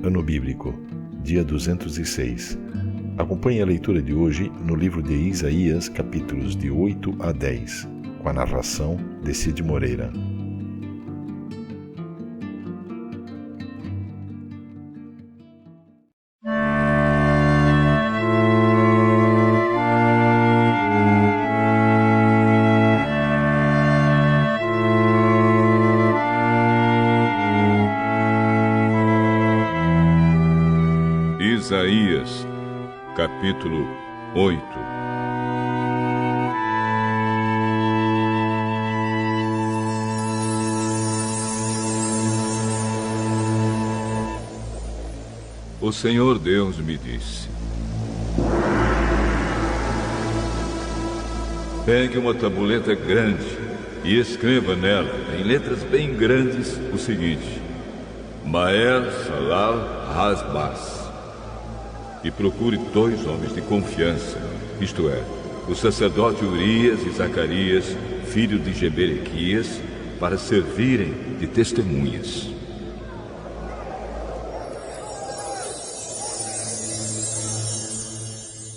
Ano Bíblico, dia 206. Acompanhe a leitura de hoje no livro de Isaías, capítulos de 8 a 10, com a narração de Cid Moreira. Isaías, capítulo 8. O Senhor Deus me disse: pegue uma tabuleta grande e escreva nela, em letras bem grandes, o seguinte: Maher Shalal Hasbaz. E procure 2 homens de confiança, isto é, o sacerdote Urias e Zacarias, filho de Jeberequias, para servirem de testemunhas.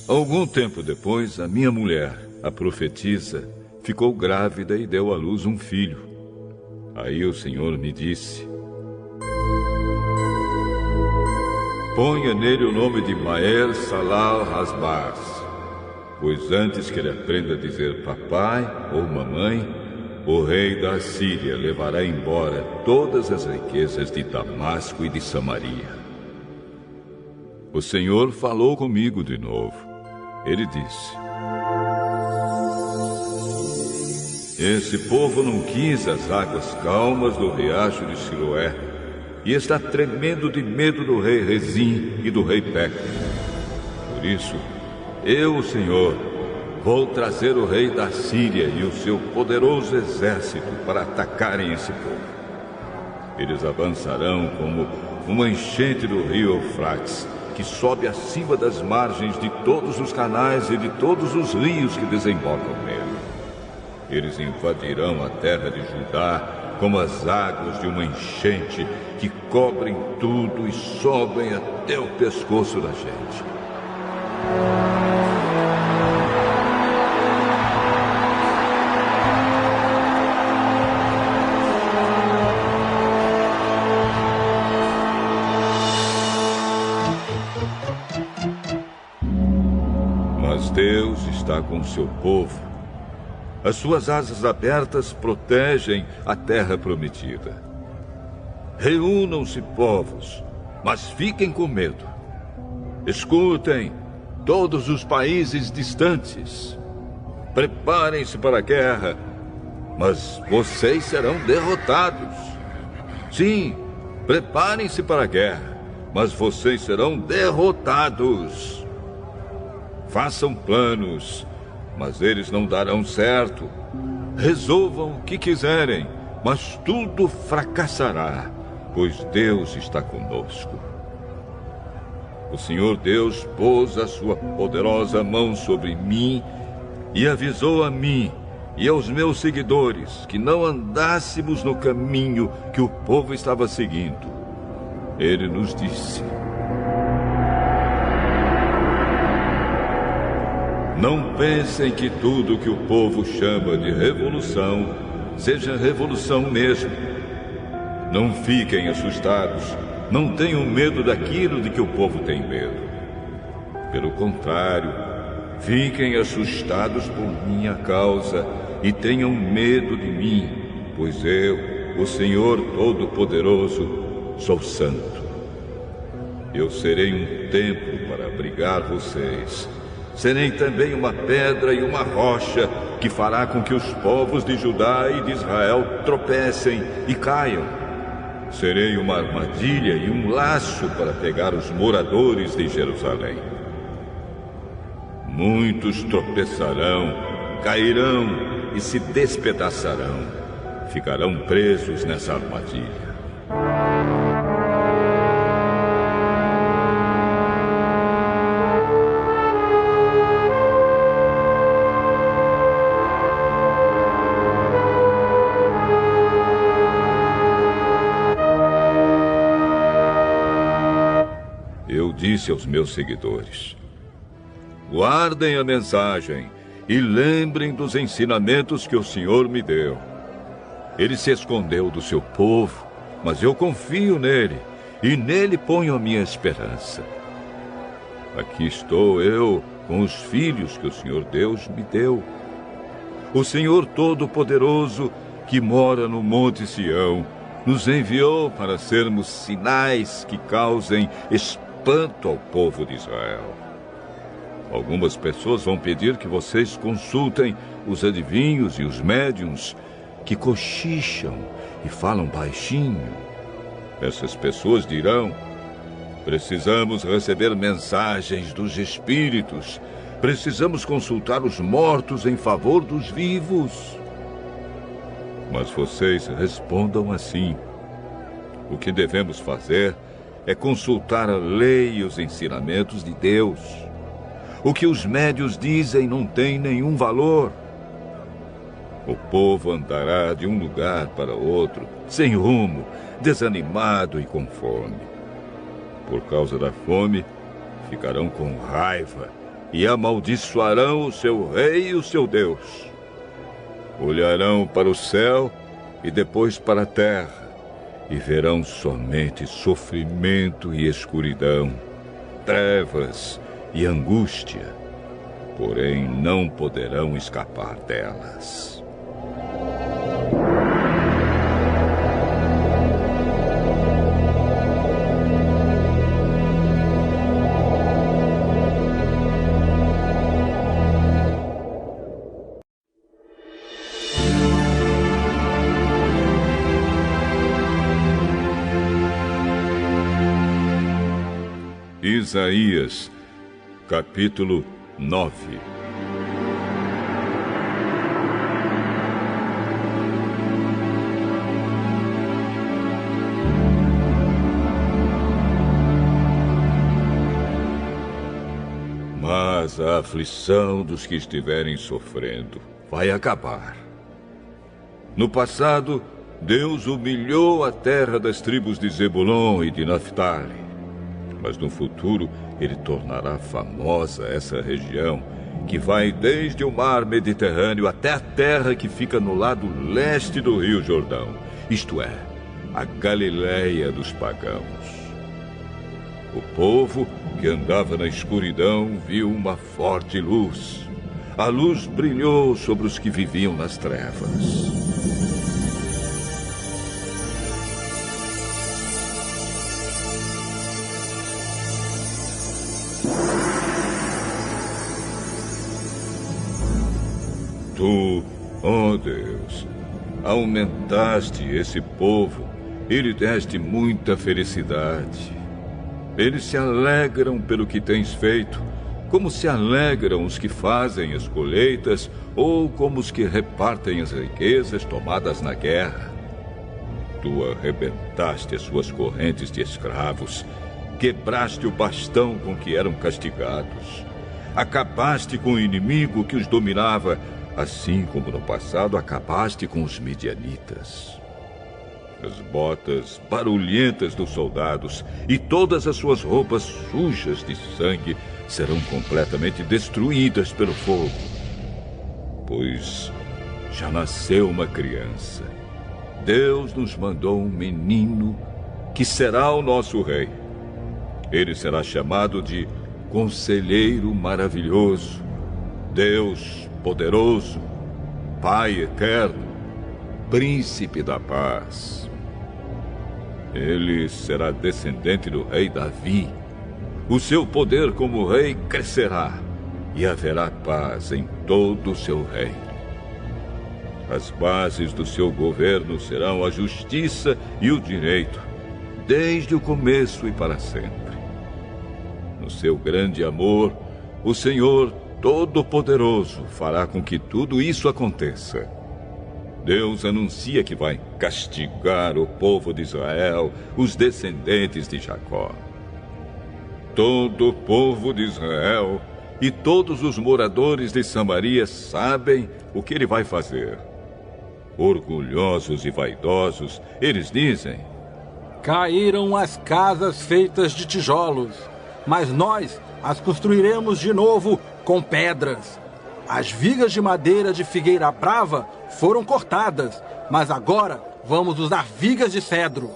Algum tempo depois, a minha mulher, a profetisa, ficou grávida e deu à luz um filho. Aí o Senhor me disse: ponha nele o nome de Maher Shalal Hasbaz, pois antes que ele aprenda a dizer papai ou mamãe, o rei da Assíria levará embora todas as riquezas de Damasco e de Samaria. O Senhor falou comigo de novo. Ele disse: esse povo não quis as águas calmas do riacho de Siloé, e está tremendo de medo do rei Rezim e do rei Peco. Por isso, eu, o Senhor, vou trazer o rei da Síria e o seu poderoso exército para atacarem esse povo. Eles avançarão como uma enchente do rio Eufrates, que sobe acima das margens de todos os canais e de todos os rios que desembocam nele. Eles invadirão a terra de Judá como as águas de uma enchente que cobrem tudo e sobem até o pescoço da gente. Mas Deus está com seu povo. As suas asas abertas protegem a terra prometida. Reúnam-se, povos, mas fiquem com medo. Escutem, todos os países distantes. Preparem-se para a guerra, mas vocês serão derrotados. Sim, preparem-se para a guerra, mas vocês serão derrotados. Façam planos, mas eles não darão certo. Resolvam o que quiserem, mas tudo fracassará, pois Deus está conosco. O Senhor Deus pôs a sua poderosa mão sobre mim e avisou a mim e aos meus seguidores que não andássemos no caminho que o povo estava seguindo. Ele nos disse: não pensem que tudo que o povo chama de revolução seja revolução mesmo. Não fiquem assustados, não tenham medo daquilo de que o povo tem medo. Pelo contrário, fiquem assustados por minha causa e tenham medo de mim, pois eu, o Senhor Todo-Poderoso, sou santo. Eu serei um templo para abrigar vocês. Serei também uma pedra e uma rocha que fará com que os povos de Judá e de Israel tropecem e caiam. Serei uma armadilha e um laço para pegar os moradores de Jerusalém. Muitos tropeçarão, cairão e se despedaçarão. Ficarão presos nessa armadilha. disse aos meus seguidores: guardem a mensagem e lembrem dos ensinamentos que o Senhor me deu. Ele se escondeu do seu povo, mas eu confio nele e nele ponho a minha esperança. Aqui estou eu com os filhos que o Senhor Deus me deu. O Senhor Todo-Poderoso, que mora no Monte Sião, nos enviou para sermos sinais que causem espanto ao povo de Israel. Algumas pessoas vão pedir que vocês consultem os adivinhos e os médiuns que cochicham e falam baixinho. Essas pessoas dirão: precisamos receber mensagens dos espíritos. Precisamos consultar os mortos em favor dos vivos. Mas vocês respondam assim: o que devemos fazer é consultar a lei e os ensinamentos de Deus. O que os médiuns dizem não tem nenhum valor. O povo andará de um lugar para outro, sem rumo, desanimado e com fome. Por causa da fome, ficarão com raiva e amaldiçoarão o seu rei e o seu Deus. Olharão para o céu e depois para a terra, e verão somente sofrimento e escuridão, trevas e angústia, porém não poderão escapar delas. Isaías, capítulo 9. Mas a aflição dos que estiverem sofrendo vai acabar. No passado, Deus humilhou a terra das tribos de Zebulon e de Naftali. Mas no futuro, ele tornará famosa essa região, que vai desde o mar Mediterrâneo até a terra que fica no lado leste do Rio Jordão, isto é, a Galileia dos pagãos. O povo que andava na escuridão viu uma forte luz. A luz brilhou sobre os que viviam nas trevas. Tu, ó Deus, aumentaste esse povo e lhe deste muita felicidade. Eles se alegram pelo que tens feito, como se alegram os que fazem as colheitas ou como os que repartem as riquezas tomadas na guerra. Tu arrebentaste as suas correntes de escravos, quebraste o bastão com que eram castigados, acabaste com o inimigo que os dominava, assim como no passado acabaste com os midianitas. As botas barulhentas dos soldados e todas as suas roupas sujas de sangue serão completamente destruídas pelo fogo. Pois já nasceu uma criança. Deus nos mandou um menino que será o nosso rei. Ele será chamado de Conselheiro Maravilhoso, Deus Poderoso, Pai Eterno, Príncipe da Paz. Ele será descendente do rei Davi. O seu poder como rei crescerá e haverá paz em todo o seu reino. As bases do seu governo serão a justiça e o direito, desde o começo e para sempre. No seu grande amor, o Senhor Todo-Poderoso fará com que tudo isso aconteça. Deus anuncia que vai castigar o povo de Israel, os descendentes de Jacó. Todo o povo de Israel e todos os moradores de Samaria sabem o que ele vai fazer. Orgulhosos e vaidosos, eles dizem: caíram as casas feitas de tijolos, mas nós as construiremos de novo com pedras. As vigas de madeira de figueira brava foram cortadas, mas agora vamos usar vigas de cedro.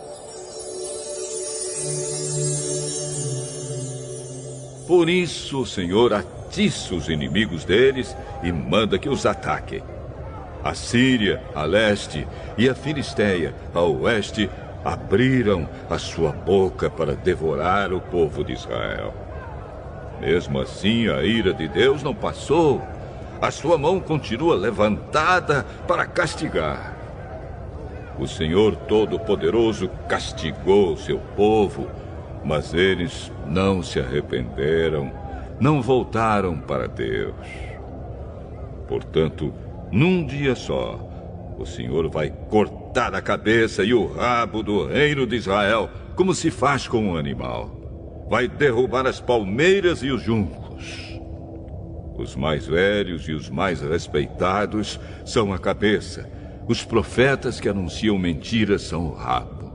Por isso o Senhor atiça os inimigos deles e manda que os ataquem. A Síria, a leste, e a Filisteia, a oeste, abriram a sua boca para devorar o povo de Israel. Mesmo assim, a ira de Deus não passou. A sua mão continua levantada para castigar. O Senhor Todo-Poderoso castigou seu povo, mas eles não se arrependeram, não voltaram para Deus. Portanto, num dia só, o Senhor vai cortar a cabeça e o rabo do reino de Israel, como se faz com um animal. Vai derrubar as palmeiras e os juncos. Os mais velhos e os mais respeitados são a cabeça. Os profetas que anunciam mentiras são o rabo.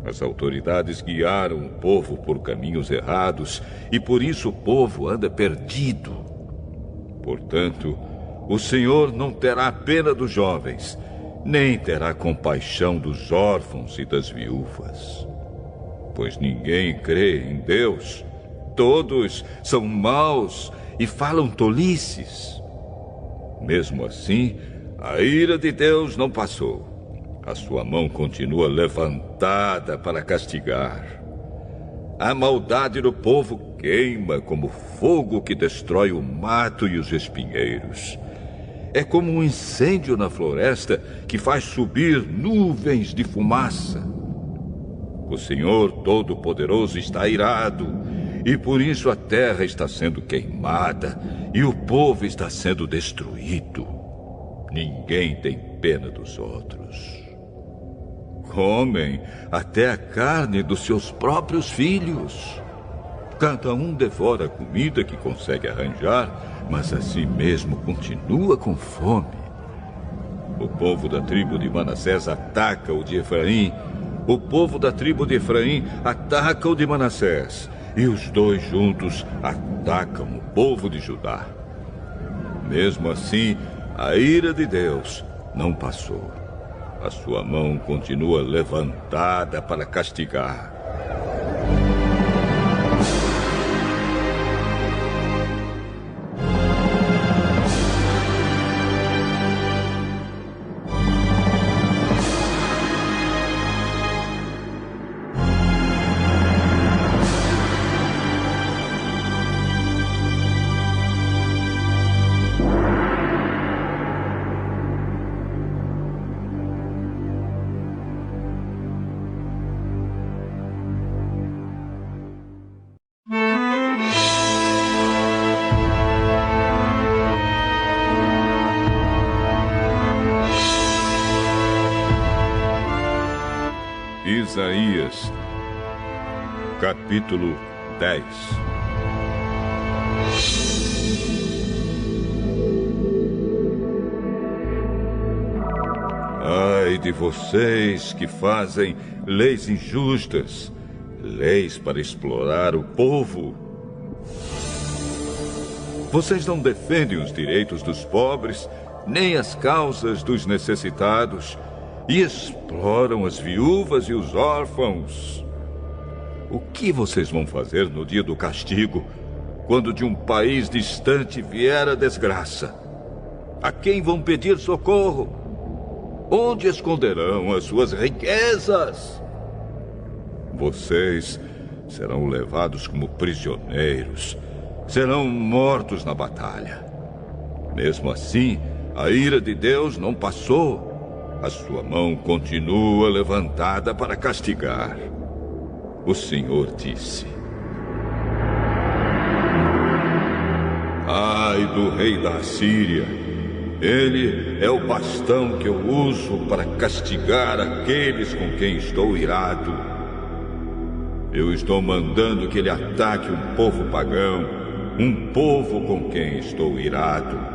As autoridades guiaram o povo por caminhos errados e por isso o povo anda perdido. Portanto, o Senhor não terá pena dos jovens, nem terá compaixão dos órfãos e das viúvas. Pois ninguém crê em Deus. Todos são maus e falam tolices. Mesmo assim, a ira de Deus não passou. A sua mão continua levantada para castigar. A maldade do povo queima como fogo que destrói o mato e os espinheiros. É como um incêndio na floresta que faz subir nuvens de fumaça. O Senhor Todo-Poderoso está irado, e por isso a terra está sendo queimada e o povo está sendo destruído. Ninguém tem pena dos outros. Comem até a carne dos seus próprios filhos. Cada um devora a comida que consegue arranjar, mas assim mesmo continua com fome. O povo da tribo de Manassés ataca o de Efraim. O povo da tribo de Efraim ataca o de Manassés. E os dois juntos atacam o povo de Judá. Mesmo assim, a ira de Deus não passou. A sua mão continua levantada para castigar. Isaías, capítulo 10. Ai de vocês que fazem leis injustas, leis para explorar o povo. Vocês não defendem os direitos dos pobres, nem as causas dos necessitados, e exploram as viúvas e os órfãos. O que vocês vão fazer no dia do castigo, quando de um país distante vier a desgraça? A quem vão pedir socorro? Onde esconderão as suas riquezas? Vocês serão levados como prisioneiros, serão mortos na batalha. Mesmo assim, a ira de Deus não passou. A sua mão continua levantada para castigar. O Senhor disse: Ai do rei da Síria! Ele é o bastão que eu uso para castigar aqueles com quem estou irado. Eu estou mandando que ele ataque um povo pagão, um povo com quem estou irado.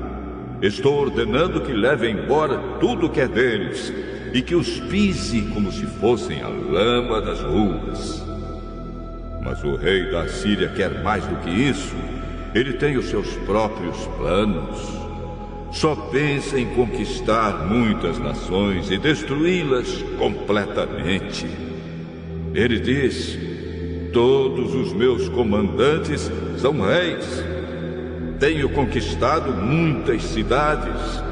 Estou ordenando que leve embora tudo que é deles e que os pise como se fossem a lama das ruas. Mas o rei da Síria quer mais do que isso. Ele tem os seus próprios planos. Só pensa em conquistar muitas nações e destruí-las completamente. Ele diz: todos os meus comandantes são reis. Tenho conquistado muitas cidades: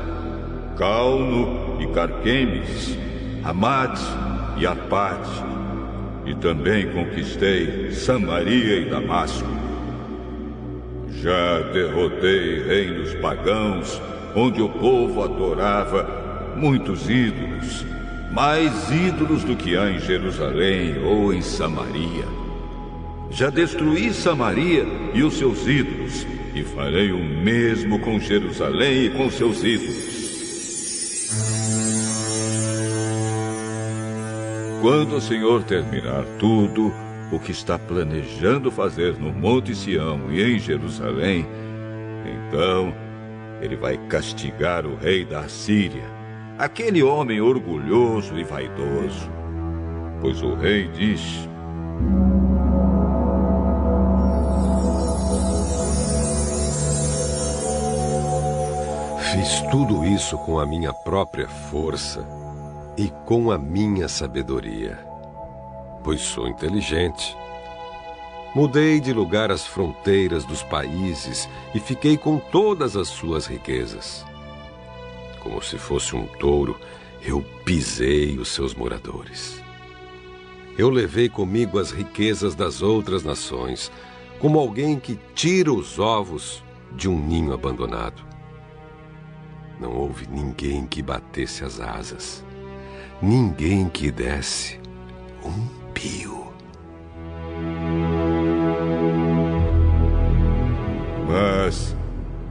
Calno e Carquemes, Hamate e Arpade. E também conquistei Samaria e Damasco. Já derrotei reinos pagãos, onde o povo adorava muitos ídolos, mais ídolos do que há em Jerusalém ou em Samaria. Já destruí Samaria e os seus ídolos, e farei o mesmo com Jerusalém e com seus ídolos. Quando o Senhor terminar tudo o que está planejando fazer no Monte Sião e em Jerusalém, então ele vai castigar o rei da Assíria, aquele homem orgulhoso e vaidoso. Pois o rei diz: fiz tudo isso com a minha própria força e com a minha sabedoria, pois sou inteligente. Mudei de lugar as fronteiras dos países e fiquei com todas as suas riquezas. Como se fosse um touro, eu pisei os seus moradores. Eu levei comigo as riquezas das outras nações, como alguém que tira os ovos de um ninho abandonado. Não houve ninguém que batesse as asas, ninguém que desse um pio. Mas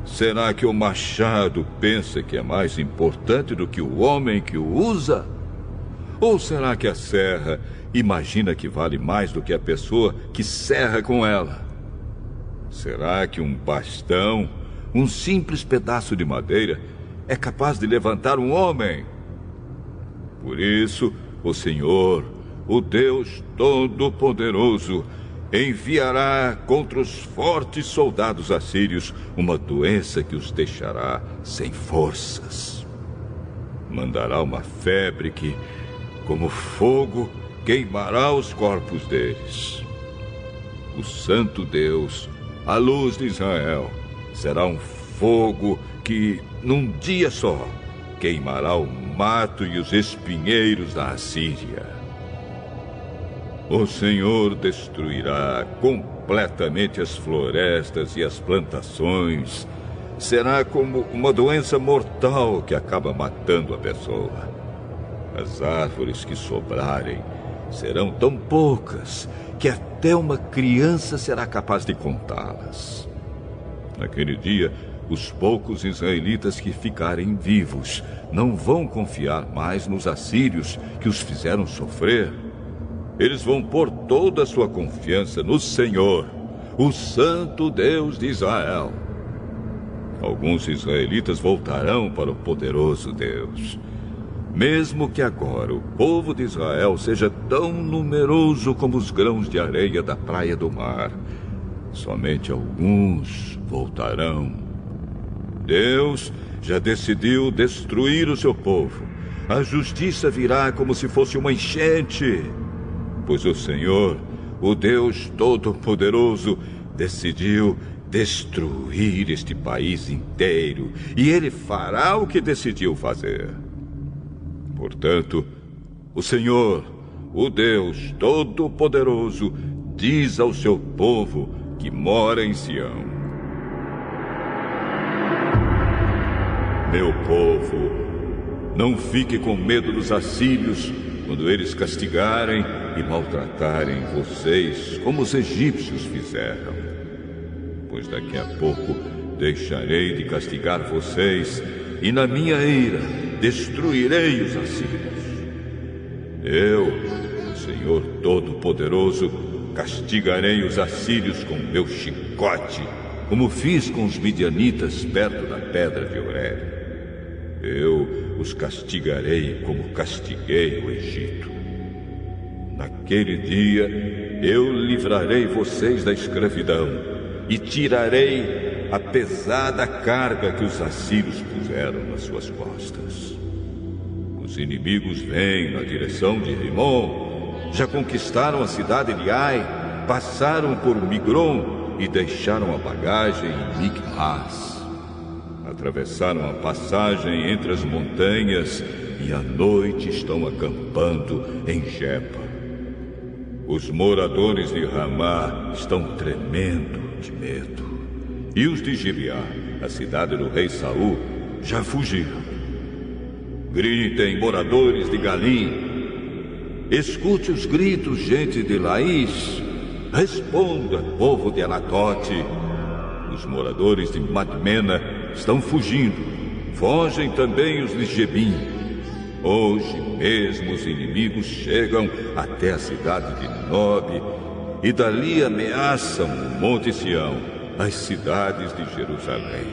será que o machado pensa que é mais importante do que o homem que o usa? Ou será que a serra imagina que vale mais do que a pessoa que serra com ela? Será que um bastão, um simples pedaço de madeira, é capaz de levantar um homem? Por isso, o Senhor, o Deus Todo-Poderoso, enviará contra os fortes soldados assírios uma doença que os deixará sem forças. Mandará uma febre que, como fogo, queimará os corpos deles. O Santo Deus, a luz de Israel, será um fogo que, num dia só, queimará o mato e os espinheiros da Assíria. O Senhor destruirá completamente as florestas e as plantações. Será como uma doença mortal que acaba matando a pessoa. As árvores que sobrarem serão tão poucas que até uma criança será capaz de contá-las. Naquele dia, os poucos israelitas que ficarem vivos não vão confiar mais nos assírios que os fizeram sofrer. Eles vão pôr toda a sua confiança no Senhor, o Santo Deus de Israel. Alguns israelitas voltarão para o poderoso Deus. Mesmo que agora o povo de Israel seja tão numeroso como os grãos de areia da praia do mar, somente alguns voltarão. Deus já decidiu destruir o seu povo. A justiça virá como se fosse uma enchente. Pois o Senhor, o Deus Todo-Poderoso, decidiu destruir este país inteiro. E Ele fará o que decidiu fazer. Portanto, o Senhor, o Deus Todo-Poderoso, diz ao seu povo que mora em Sião: meu povo, não fique com medo dos assírios quando eles castigarem e maltratarem vocês como os egípcios fizeram. Pois daqui a pouco deixarei de castigar vocês e na minha ira destruirei os assírios. Eu, o Senhor Todo-Poderoso, castigarei os assírios com meu chicote, como fiz com os midianitas perto da pedra de Horebe. Eu os castigarei como castiguei o Egito. Naquele dia eu livrarei vocês da escravidão e tirarei a pesada carga que os assírios puseram nas suas costas. Os inimigos vêm na direção de Rimon, já conquistaram a cidade de Ai, passaram por Migron e deixaram a bagagem em Micmas. Atravessaram a passagem entre as montanhas e à noite estão acampando em Jepa. Os moradores de Ramá estão tremendo de medo. E os de Gibeá, a cidade do rei Saul, já fugiram. Gritem, moradores de Galim. Escute os gritos, gente de Laís. Responda, povo de Anatote. Os moradores de Madmena estão fugindo. Fogem também os de Gebim. Hoje mesmo os inimigos chegam até a cidade de Nob e dali ameaçam o Monte Sião, as cidades de Jerusalém.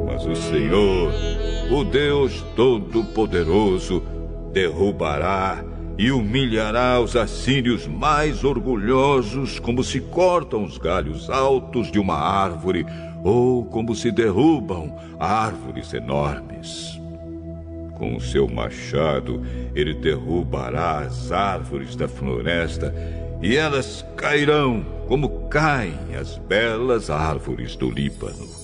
Mas o Senhor, o Deus Todo-Poderoso, derrubará e humilhará os assírios mais orgulhosos, como se cortam os galhos altos de uma árvore ou como se derrubam árvores enormes. Com o seu machado, ele derrubará as árvores da floresta e elas cairão como caem as belas árvores do Líbano.